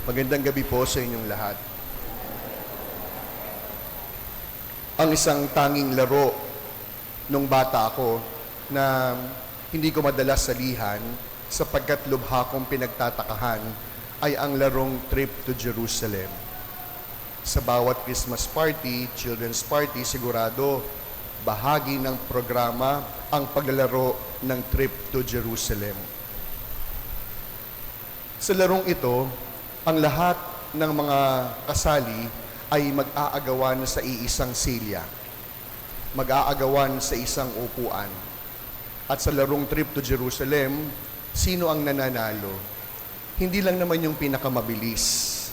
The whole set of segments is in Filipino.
Magandang gabi po sa inyong lahat. Ang isang tanging laro nung bata ako na hindi ko madalas salihan sapagkat lubha kong pinagtatakahan ay ang larong Trip to Jerusalem. Sa bawat Christmas party, children's party, sigurado bahagi ng programa ang paglalaro ng Trip to Jerusalem. Sa larong ito, ang lahat ng mga kasali ay mag-aagawan sa iisang silya. Mag-aagawan sa isang upuan. At sa larong Trip to Jerusalem, sino ang nananalo? Hindi lang naman yung pinakamabilis.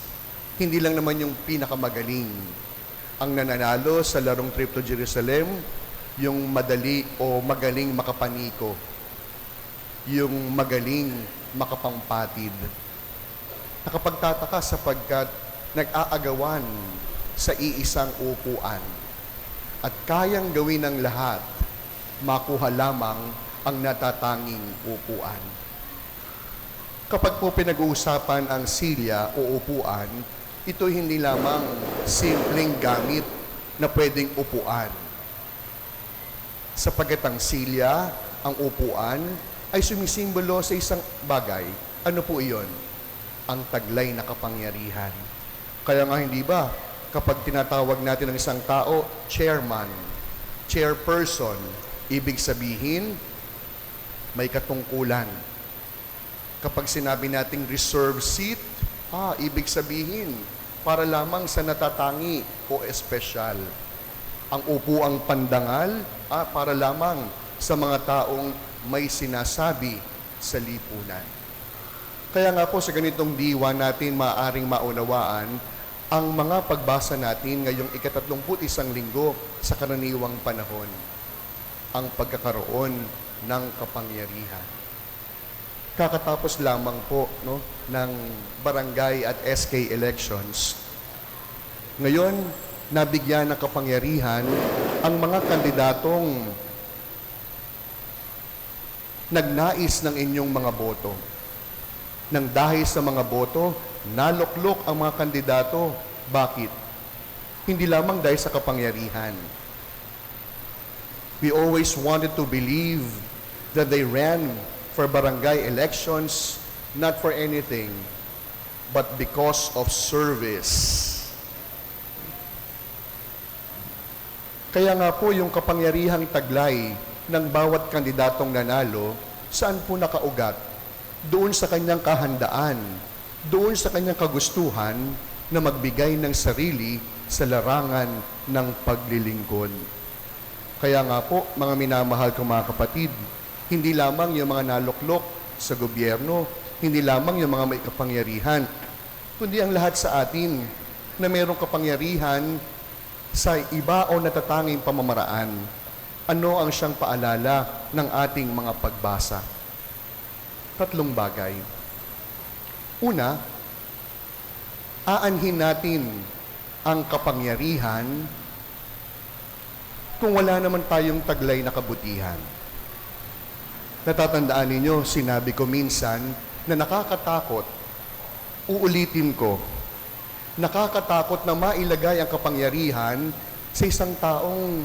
Hindi lang naman yung pinakamagaling. Ang nananalo sa larong Trip to Jerusalem, yung madali o magaling makapaniko. Yung magaling makapampatid. Nakapagtataka sapagkat nag-aagawan sa iisang upuan at kayang gawin ng lahat, makuha lamang ang natatanging upuan. Kapag po pinag-uusapan ang silya o upuan, ito hindi lamang simpleng gamit na pwedeng upuan. Sapagkat ang silya, ang upuan, ay sumisimbolo sa isang bagay. Ano po iyon? Ang taglay na kapangyarihan. Kaya nga hindi ba, kapag tinatawag natin ang isang tao, chairman, chairperson, ibig sabihin, may katungkulan. Kapag sinabi nating reserve seat, ibig sabihin, para lamang sa natatangi o espesyal. Ang upuang pandangal, para lamang sa mga taong may sinasabi sa lipunan. Kaya nga po sa ganitong diwa natin maaaring maunawaan ang mga pagbasa natin ngayong ika-31 linggo sa karaniwang panahon, ang pagkakaroon ng kapangyarihan. Kakatapos lamang po ng barangay at SK elections. Ngayon, nabigyan ng kapangyarihan ang mga kandidatong nagnais ng inyong mga boto. Nang dahil sa mga boto, naluklok ang mga kandidato. Bakit? Hindi lamang dahil sa kapangyarihan. We always wanted to believe that they ran for barangay elections not for anything, but because of service. Kaya nga po yung kapangyarihang taglay ng bawat kandidatong nanalo, saan po nakaugat? Doon sa kanyang kahandaan, doon sa kanyang kagustuhan na magbigay ng sarili sa larangan ng paglilingkod. Kaya nga po, mga minamahal kong mga kapatid, hindi lamang yung mga naluklok sa gobyerno, hindi lamang yung mga may kapangyarihan, kundi ang lahat sa atin na mayroong kapangyarihan sa iba o natatanging pamamaraan. Ano ang siyang paalala ng ating mga pagbasa? 3 bagay. Una, aanhin natin ang kapangyarihan kung wala naman tayong taglay na kabutihan. Natatandaan ninyo, sinabi ko minsan na nakakatakot, uulitin ko, nakakatakot na mailagay ang kapangyarihan sa isang taong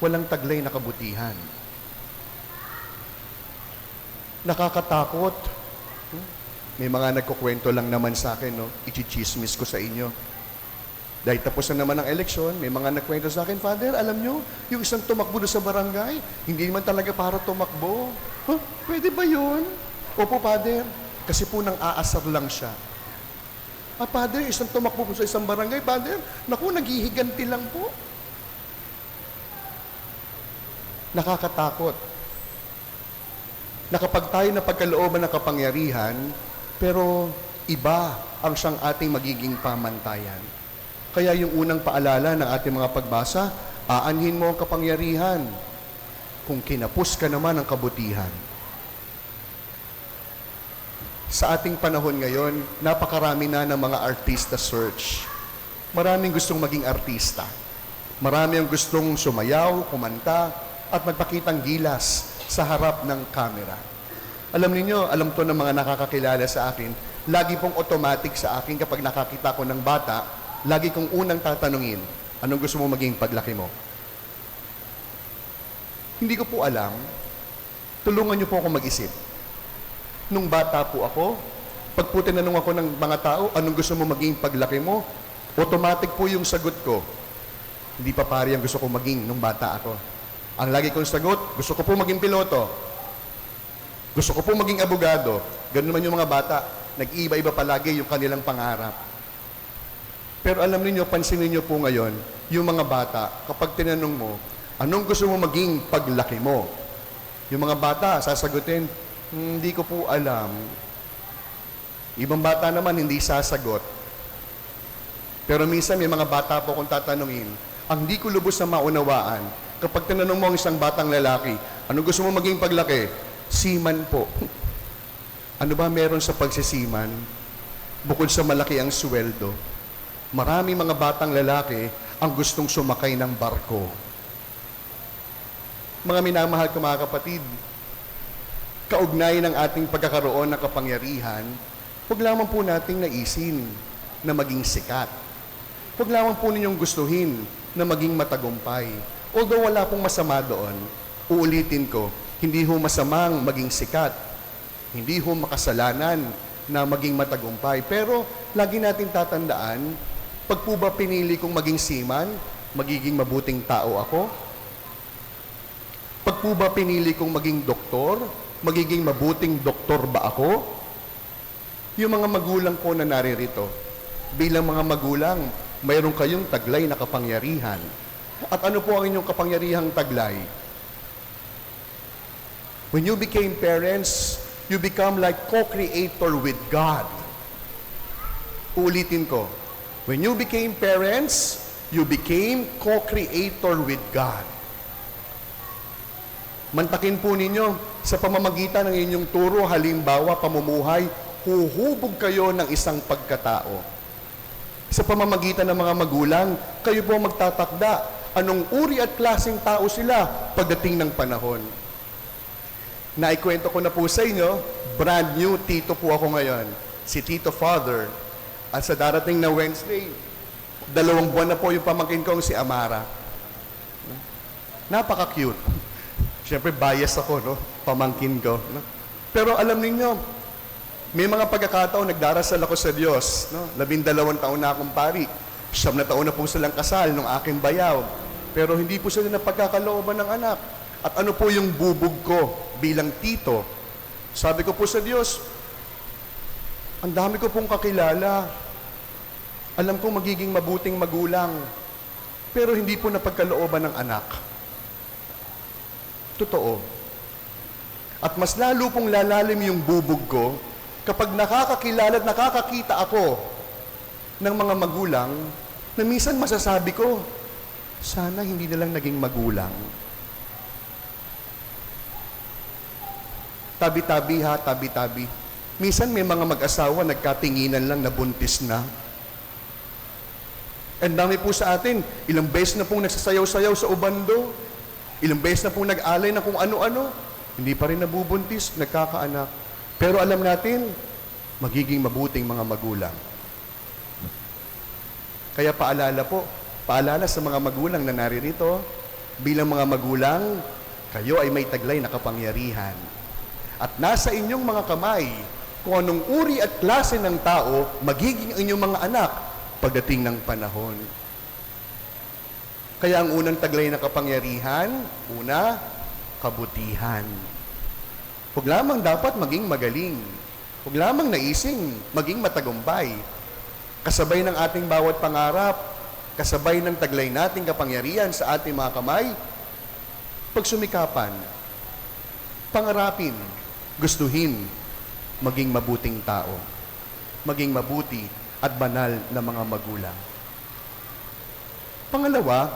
walang taglay na kabutihan. Nakakatakot. May mga nagkukwento lang naman sa akin, ichichismis ko sa inyo. Dahil tapos na naman ang eleksyon, may mga nagkwento sa akin, Father, alam nyo, yung isang tumakbo doon sa barangay, hindi naman talaga para tumakbo. Pwede ba yun? Opo, Father. Kasi po nang aasar lang siya. Father, isang tumakbo po sa isang barangay, Father, naku, naghihiganti lang po. Nakakatakot. Na kapag tayo napagkalooban ng kapangyarihan, pero iba ang siyang ating magiging pamantayan. Kaya yung unang paalala ng ating mga pagbasa, aanhin mo ang kapangyarihan kung kinapos ka naman ang kabutihan. Sa ating panahon ngayon, napakarami na ng mga artista search. Maraming gustong maging artista. Marami ang gustong sumayaw, kumanta, at magpakitang gilas sa harap ng kamera. Alam niyo, alam to ng mga nakakakilala sa akin, lagi pong automatic sa akin kapag nakakita ko ng bata, lagi kong unang tatanungin, anong gusto mo maging paglaki mo? Hindi ko po alam. Tulungan niyo po ako mag-isip. Nung bata po ako, pag po tinanong ako ng mga tao, anong gusto mo maging paglaki mo? Automatic po yung sagot ko. Hindi pa pare ang gusto ko maging nung bata ako. Ang lagi kong sagot, gusto ko po maging piloto. Gusto ko po maging abogado. Ganun naman yung mga bata. Nag-iiba-iba palagi yung kanilang pangarap. Pero alam niyo, pansinin niyo po ngayon, yung mga bata, kapag tinanong mo, anong gusto mo maging paglaki mo? Yung mga bata, sasagutin, hindi ko po alam. Ibang bata naman, hindi sasagot. Pero minsan, may mga bata po kung tatanungin, ang hindi ko lubos na maunawaan, kapag tinanong mo ang isang batang lalaki, anong gusto mo maging paglaki? Seaman po. Ano ba meron sa pagsisiman? Bukod sa malaki ang sweldo, marami mga batang lalaki ang gustong sumakay ng barko. Mga minamahal ko mga kapatid, kaugnay ng ating pagkakaroon ng kapangyarihan, huwag lamang po nating naisin na maging sikat. Huwag lamang po ninyong gustuhin na maging matagumpay. Although wala pong masama doon, uulitin ko, hindi ho masamang maging sikat. Hindi ho makasalanan na maging matagumpay. Pero lagi natin tatandaan, pag po ba pinili kong maging seaman, magiging mabuting tao ako? Pag po ba pinili kong maging doktor, magiging mabuting doktor ba ako? Yung mga magulang po na naririto, bilang mga magulang, mayroon kayong taglay na kapangyarihan. At ano po ang inyong kapangyarihang taglay? When you became parents, you become like co-creator with God. Ulitin ko. When you became parents, you became co-creator with God. Mantakin po ninyo, sa pamamagitan ng inyong turo, halimbawa, pamumuhay, huhubog kayo ng isang pagkatao. Sa pamamagitan ng mga magulang, kayo po magtatakda anong uri at klaseng tao sila pagdating ng panahon. Naikwento ko na po sa inyo, brand new tito po ako ngayon, si Tito Father. At sa darating na Wednesday, 2 buwan na po yung pamangkin kong si Amara. Napaka-cute. Siyempre, bias ako, no? Pamangkin ko. No? Pero alam niyo, may mga pagkakataon, nagdarasal ako sa Diyos. No? 12 taon na akong pari. 9 na taon na po silang kasal nung aking bayaw. Pero hindi po sila napagkakalooban ng anak. At ano po yung bubog ko bilang tito? Sabi ko po sa Diyos, ang dami ko pong kakilala. Alam kong magiging mabuting magulang. Pero hindi po napagkalooban ng anak. Totoo. At mas lalo pong lalalim yung bubog ko kapag nakakakilala at nakakakita ako ng mga magulang na minsan masasabi ko, sana hindi na lang naging magulang. Tabi-tabi ha, tabi-tabi. Minsan may mga mag-asawa nagkatinginan lang na buntis na. Ang dami po sa atin, ilang beses na pong nagsasayaw-sayaw sa ubando, ilang beses na pong nag-alay na kung ano-ano, hindi pa rin nabubuntis, nagkakaanak. Pero alam natin, magiging mabuting mga magulang. Kaya paalala sa mga magulang na naririto, bilang mga magulang, kayo ay may taglay na kapangyarihan. At nasa inyong mga kamay kung anong uri at klase ng tao magiging inyong mga anak pagdating ng panahon. Kaya ang unang taglay na kapangyarihan, una, kabutihan. Huwag lamang dapat maging magaling. Huwag lamang naising maging matagumpay. Kasabay ng ating bawat pangarap, kasabay ng taglay nating kapangyarihan sa ating mga kamay, pagsumikapan, pangarapin, gustuhin, maging mabuting tao, maging mabuti at banal na mga magulang. Pangalawa,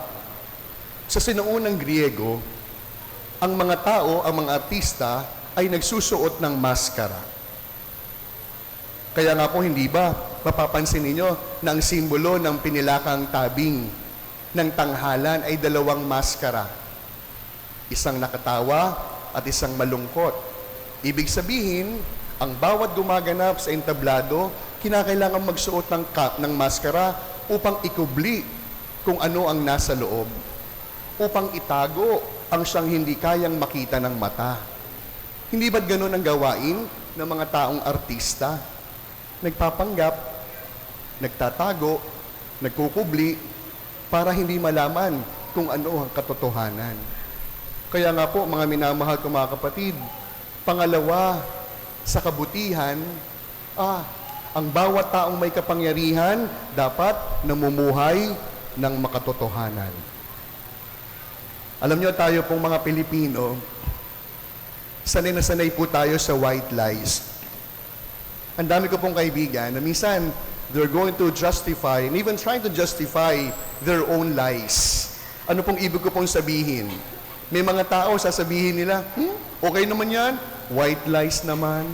sa sinuunang Griego, ang mga tao, ang mga artista, ay nagsusuot ng maskara. Kaya nga po, hindi ba, mapapansin ninyo na ang simbolo ng pinilakang tabing ng tanghalan ay 2 maskara. Isang nakatawa at isang malungkot. Ibig sabihin, Ang bawat gumaganap sa entablado, kinakailangan magsuot ng maskara upang ikubli kung ano ang nasa loob, upang itago ang siyang hindi kayang makita ng mata. Hindi ba't ganun ang gawain ng mga taong artista? Nagpapanggap, nagtatago, nagkukubli, para hindi malaman kung ano ang katotohanan. Kaya nga po, mga minamahal ko mga kapatid, pangalawa, sa kabutihan, ang bawat taong may kapangyarihan dapat namumuhay ng makatotohanan. Alam niyo, tayo pong mga Pilipino, sanay na sanay po tayo sa white lies. Ang dami ko pong kaibigan na minsan, they're going to justify and even trying to justify their own lies. Ano pong ibig ko pong sabihin? May mga tao sasabihin nila, okay naman yan, white lies naman.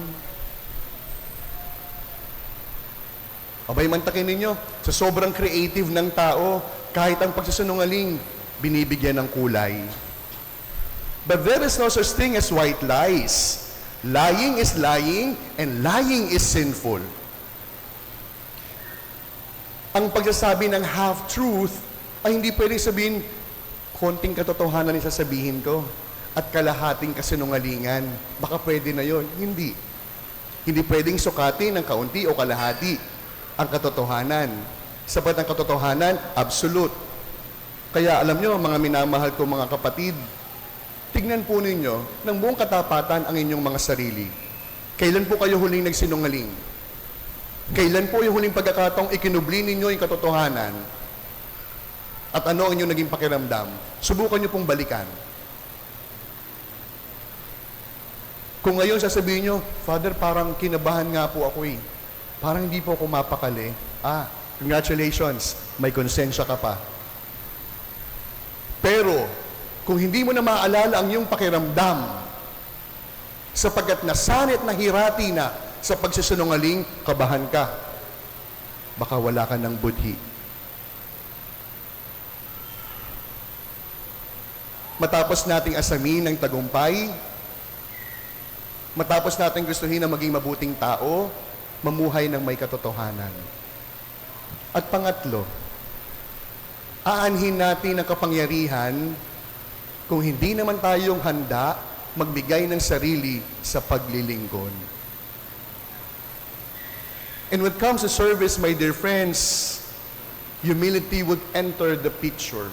Abay, mantakin ninyo, sa sobrang creative ng tao, kahit ang pagsasunungaling, binibigyan ng kulay. But there is no such thing as white lies. Lying is lying, and lying is sinful. Ang pagsasabi ng half-truth ay hindi pwedeng sabihin, konting katotohanan yung sasabihin ko at kalahating kasinungalingan. Baka pwede na yon. Hindi. Hindi pwedeng sukatin ng kaunti o kalahati ang katotohanan. Sapat ang katotohanan, absolute. Kaya alam nyo, mga minamahal ko mga kapatid, tignan po ninyo ng buong katapatan ang inyong mga sarili. Kailan po kayo huling nagsinungaling? Kailan po yung huling pagkakataong ikinubli ninyo yung katotohanan? At ano ang inyong naging pakiramdam? Subukan nyo pong balikan. Kung ngayon sasabihin nyo, Father, parang kinabahan nga po ako eh. Parang hindi po ako mapakali. Congratulations, may konsensya ka pa. Pero, kung hindi mo na maalala ang iyong pakiramdam, sapagkat nasanit na hirati na sa pagsisinungaling, kabahan ka. Baka wala ka ng budhi. Matapos nating asamin ng tagumpay, matapos nating gustuhin na maging mabuting tao, mamuhay ng may katotohanan. At pangatlo, aanhin natin ang kapangyarihan kung hindi naman tayong handa magbigay ng sarili sa paglilingkod. And when it comes to service, my dear friends, humility would enter the picture.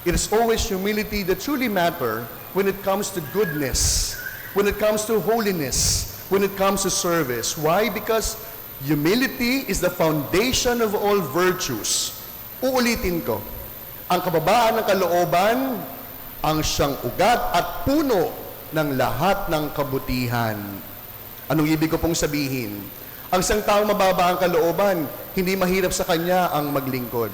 It is always humility that truly matters when it comes to goodness, when it comes to holiness, when it comes to service. Why? Because humility is the foundation of all virtues. Uulitin ko, ang kababaan ng kalooban, ang siyang ugat at puno ng lahat ng kabutihan. Anong ibig ko pong sabihin? Ang isang taong mababa ang kalooban, hindi mahirap sa kanya ang maglingkod.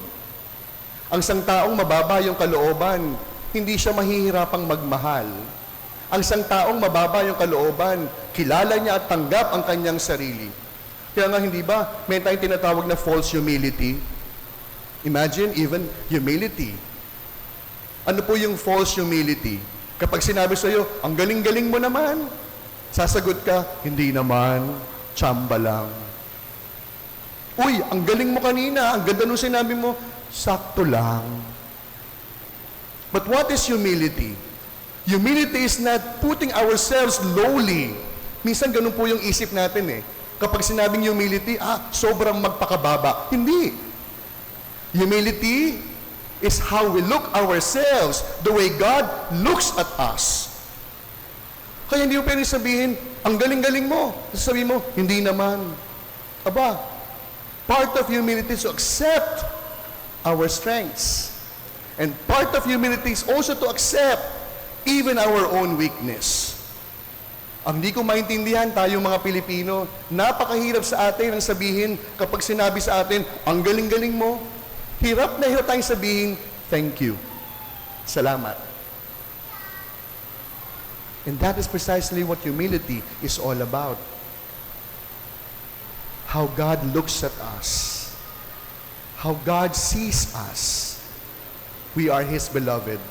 Ang isang taong mababa yung kalooban, hindi siya mahihirapang magmahal. Ang isang taong mababa yung kalooban, kilala niya at tanggap ang kanyang sarili. Kaya nga hindi ba, may tayong tinatawag na false humility. Imagine even humility. Ano po yung false humility? Kapag sinabi sa iyo, ang galing-galing mo naman, sasagot ka, hindi naman, tsamba lang. Uy, ang galing mo kanina, ang ganda nung sinabi mo, sakto lang. But what is humility? Humility is not putting ourselves lowly. Minsan ganun po yung isip natin eh. Kapag sinabing humility, sobrang magpakababa. Hindi. Humility is how we look ourselves, the way God looks at us. Kaya hindi mo pwedeng sabihin, ang galing-galing mo. Sasabihin mo, hindi naman. Aba, part of humility is to accept our strengths. And part of humility is also to accept even our own weakness. Ang hindi ko maintindihan, tayong mga Pilipino, napakahirap sa atin ang sabihin kapag sinabi sa atin, ang galing-galing mo, hirap na hirap tayong sabihin, thank you. Salamat. And that is precisely what humility is all about. How God looks at us. How God sees us. We are His beloved.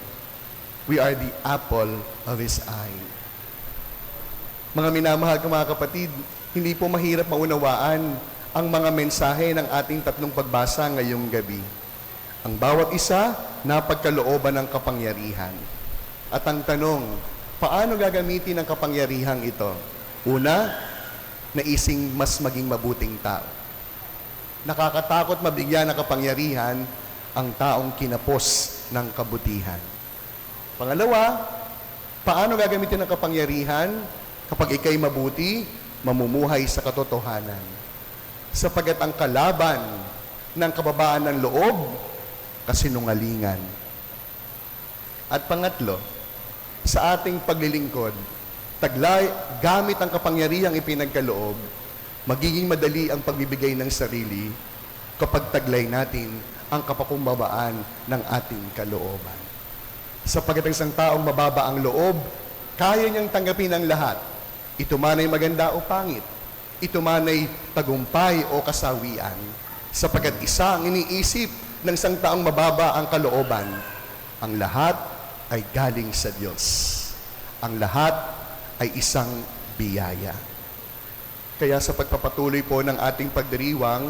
We are the apple of His eye. Mga minamahal ko mga kapatid, hindi po mahirap maunawaan ang mga mensahe ng ating tatlong pagbasa ngayong gabi. Ang bawat isa, napagkalooban ng kapangyarihan. At ang tanong, paano gagamitin ang kapangyarihang ito? Una, naising mas maging mabuting tao. Nakakatakot mabigyan ng kapangyarihan ang taong kinapos ng kabutihan. Pangalawa, paano gagamitin ang kapangyarihan kapag ikay mabuti, mamumuhay sa katotohanan? Sapagat ang kalaban ng kababaan ng loob, kasinungalingan. At pangatlo, sa ating paglilingkod, taglay, gamit ang kapangyarihang ipinagkaloob, magiging madali ang pagbibigay ng sarili kapag taglay natin ang kapakumbabaan ng ating kalooban. Sapagat ang isang taong mababa ang loob, kaya niyang tanggapin ang lahat. Ito man ay maganda o pangit. Ito man ay tagumpay o kasawian. Sapagat isa ang iniisip ng isang taong mababa ang kalooban, ang lahat ay galing sa Diyos. Ang lahat ay isang biyaya. Kaya sa pagpapatuloy po ng ating pagdiriwang,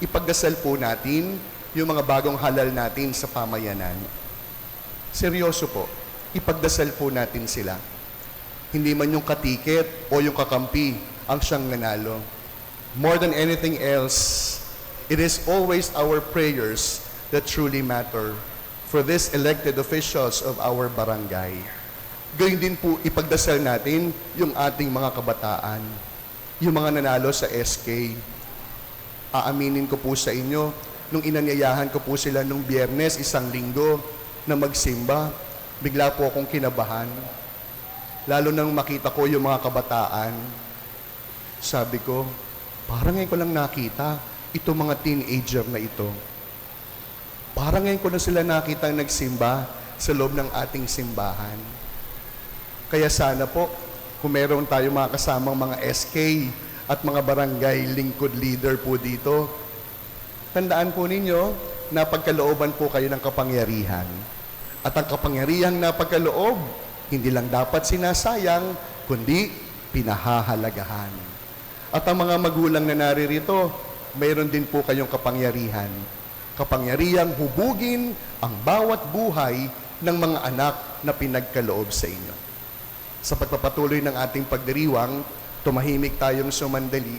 ipagdasal po natin yung mga bagong halal natin sa pamayanan. Seryoso po, ipagdasal po natin sila. Hindi man yung katiket o yung kakampi ang siyang nanalo. More than anything else, it is always our prayers that truly matter for these elected officials of our barangay. Gayun din po ipagdasal natin yung ating mga kabataan, yung mga nanalo sa SK. Aaminin ko po sa inyo, nung inanyayahan ko po sila nung Biyernes, isang linggo, na magsimba, bigla po akong kinabahan. Lalo nang makita ko yung mga kabataan, sabi ko, parang ngayon ko lang nakita itong mga teenager na ito. Parang ngayon ko na sila nakita nagsimba sa loob ng ating simbahan. Kaya sana po, kung meron tayo mga kasamang mga SK at mga barangay lingkod leader po dito, tandaan po ninyo, napagkalooban po kayo ng kapangyarihan. At ang kapangyarihang napagkaloob, hindi lang dapat sinasayang, kundi pinahahalagahan. At ang mga magulang na naririto, mayroon din po kayong kapangyarihan. Kapangyarihang hubugin ang bawat buhay ng mga anak na pinagkaloob sa inyo. Sa pagpapatuloy ng ating pagdiriwang, tumahimik tayong sumandali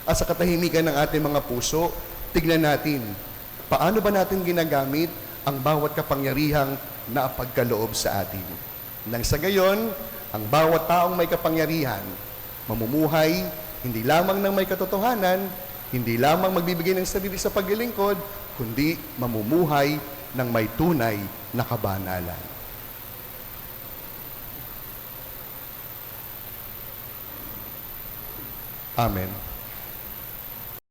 at sa katahimikan ng ating mga puso, tignan natin, paano ba natin ginagamit ang bawat kapangyarihang napagkaloob sa atin. Nang sa gayon, ang bawat taong may kapangyarihan, mamumuhay, hindi lamang ng may katotohanan, hindi lamang magbibigay ng sarili sa paglilingkod, kundi mamumuhay ng may tunay na kabanalan. Amen.